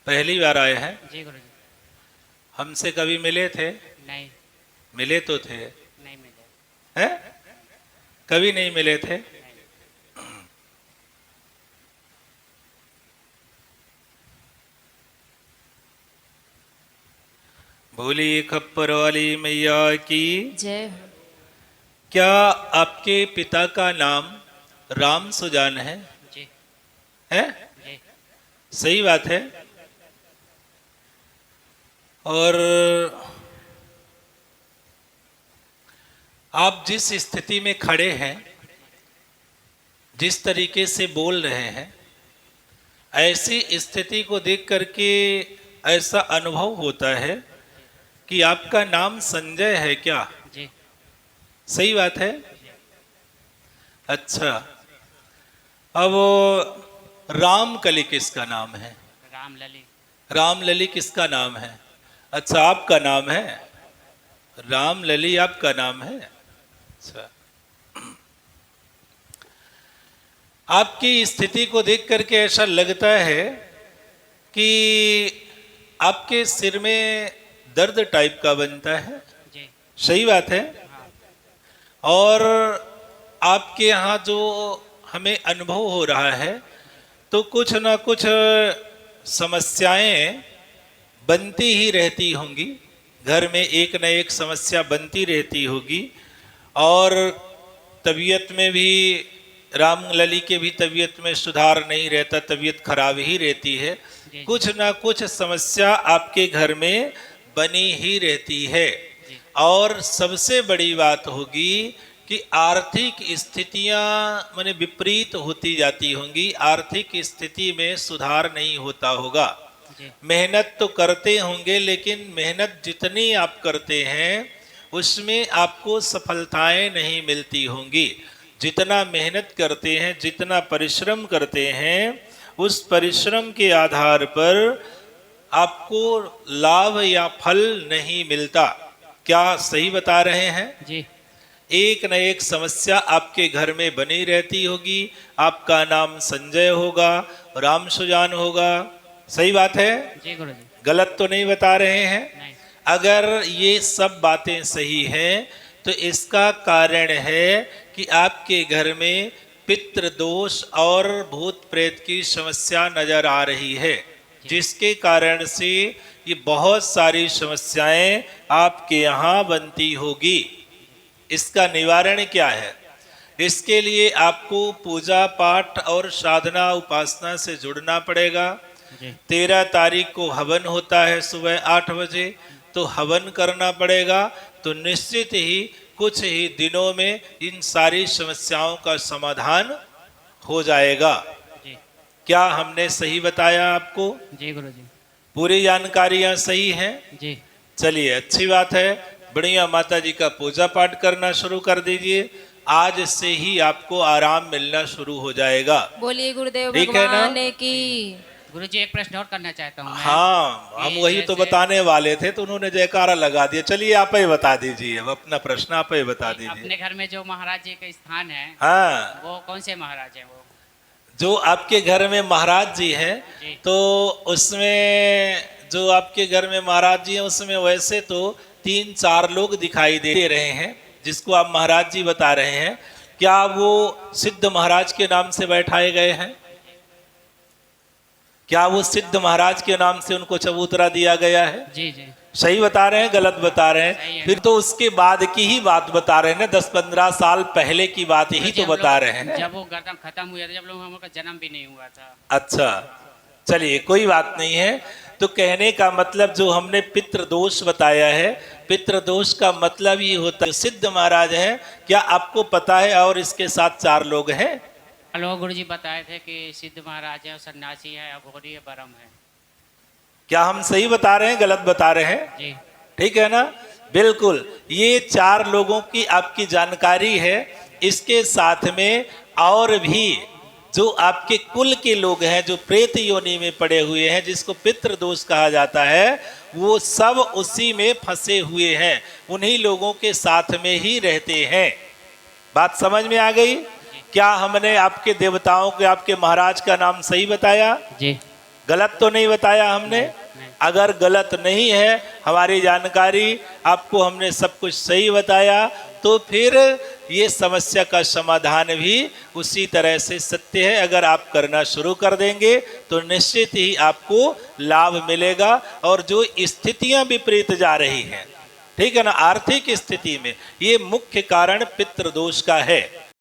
पहली बार आए हैं? जी गुरुजी। हमसे कभी मिले थे? नहीं। मिले तो थे? नहीं मिले। हैं? कभी नहीं मिले थे? नहीं। बोलिए खप्पर वाली मैया की जय। क्या आपके पिता का नाम राम सुजान है? जी। है? जी। सही बात है। और आप जिस स्थिति में खड़े हैं, जिस तरीके से बोल रहे हैं, ऐसी स्थिति को देख करके ऐसा अनुभव होता है कि आपका नाम संजय है क्या? जी। सही बात है। अच्छा, अब रामकली किसका नाम है? रामलली। रामलली किसका नाम है? अच्छा, आपका नाम है रामलली, आपका नाम है। अच्छा, आपकी स्थिति को देख करके ऐसा लगता है कि आपके सिर में दर्द टाइप का बनता है। जी। सही बात है। हाँ। और आपके यहाँ जो हमें अनुभव हो रहा है, तो कुछ ना कुछ समस्याएं बनती ही रहती होंगी। घर में एक न एक समस्या बनती रहती होगी। और तबीयत में भी, रामलली के भी तबीयत में सुधार नहीं रहता, तबीयत खराब ही रहती है। जी। कुछ ना कुछ समस्या आपके घर में बनी ही रहती है। जी। और सबसे बड़ी बात होगी कि आर्थिक स्थितियां माने विपरीत होती जाती होंगी। आर्थिक स्थिति में सुधार नहीं होता होगा। जी। मेहनत तो करते होंगे, लेकिन मेहनत जितनी आप करते हैं उसमें आपको सफलताएं नहीं मिलती होंगी। जितना मेहनत करते हैं, जितना परिश्रम करते हैं, उस परिश्रम के आधार पर आपको लाभ या फल नहीं मिलता। क्या सही बता रहे हैं? जी। एक न एक समस्या आपके घर में बनी रहती होगी। आपका नाम संजय होगा, राम सुजान होगा। सही बात है? जी गुरुजी। गलत तो नहीं बता रहे हैं? नहीं। अगर ये सब बातें सही हैं तो इसका कारण है कि आपके घर में पितृ दोष और भूत प्रेत की समस्या नजर आ रही है, जिसके कारण से ये बहुत सारी समस्याएं आपके यहाँ बनती होगी। इसका निवारण क्या है? इसके लिए आपको पूजा पाठ और साधना उपासना से जुड़ना पड़ेगा। 13 तारीख को हवन होता है सुबह 8 बजे, तो हवन करना पड़ेगा। तो निश्चित ही कुछ ही दिनों में इन सारी समस्याओं का समाधान हो जाएगा। जी। क्या हमने सही बताया आपको? जी गुरुजी। पूरी जानकारियां सही हैं? जी। चलिए, अच्छी बात है। बढ़िया, माता जी का पूजा पाठ करना शुरू कर दीजिए। आज से ही आपको आराम मिलना शुरू हो जाएगा। बोलिए गुरुदेव ठीक है ना? भगवान की। गुरुजी एक प्रश्न और करना चाहता हूँ मैं। हाँ, हम वही तो बताने वाले थे, तो उन्होंने जयकारा लगा दिया। चलिए, आप ही बता दीजिए, अब अपना प्रश्न आप ही बता दीजिए। अपने घर में जो महाराज जी का स्थान है, हाँ, वो कौन से महाराज हैं? वो जो आपके घर में महाराज जी हैं, जी। तो उसमें जो आपके घर में महाराज जी हैं, उसमें वैसे तो 3-4 लोग दिखाई दे रहे हैं जिसको आप महाराज जी बता रहे हैं। क्या वो सिद्ध महाराज के नाम से बैठाए गए हैं? क्या वो सिद्ध महाराज के नाम से उनको चबूतरा दिया गया है? जी। जी। सही बता रहे हैं, गलत बता रहे सही हैं? है। फिर तो उसके बाद की ही बात बता रहे हैं ना, 10-15 साल पहले की बात ही तो बता रहे हैं। जब वो गर्दन खत्म हुआ था, जब लोग हम लोग का जन्म भी नहीं हुआ था। अच्छा, चलिए, कोई बात नहीं है। तो कहने का मतलब जो हमने पितृ दोष बताया है, पितृ दोष का मतलब ये होता है सिद्ध महाराज है। क्या आपको पता है और इसके साथ 4 लोग हैं? लोग गुरुजी बताए थे कि सिद्ध महाराज है, सन्यासी है, अघोरी है, बरम है। क्या हम सही बता रहे हैं, गलत बता रहे हैं? जी। ठीक है ना? बिल्कुल, ये 4 लोगों की आपकी जानकारी है। इसके साथ में और भी जो आपके कुल के लोग हैं, जो प्रेत योनि में पड़े हुए हैं, जिसको पितृ दोष कहा जाता है, वो सब उसी में फंसे हुए हैं। उन्हीं लोगों के साथ में ही रहते हैं। बात समझ में आ गई? क्या हमने आपके देवताओं के, आपके महाराज का नाम सही बताया? जी। गलत तो नहीं बताया हमने? अगर गलत नहीं है, हमारी जानकारी, आपको हमने सब कुछ सही बताया, तो फिर ये समस्या का समाधान भी उसी तरह से सत्य है। अगर आप करना शुरू कर देंगे तो निश्चित ही आपको लाभ मिलेगा। और जो स्थितियां विपरीत जा रही हैं, ठीक है ना, आर्थिक स्थिति में, ये मुख्य कारण पितृदोष का है।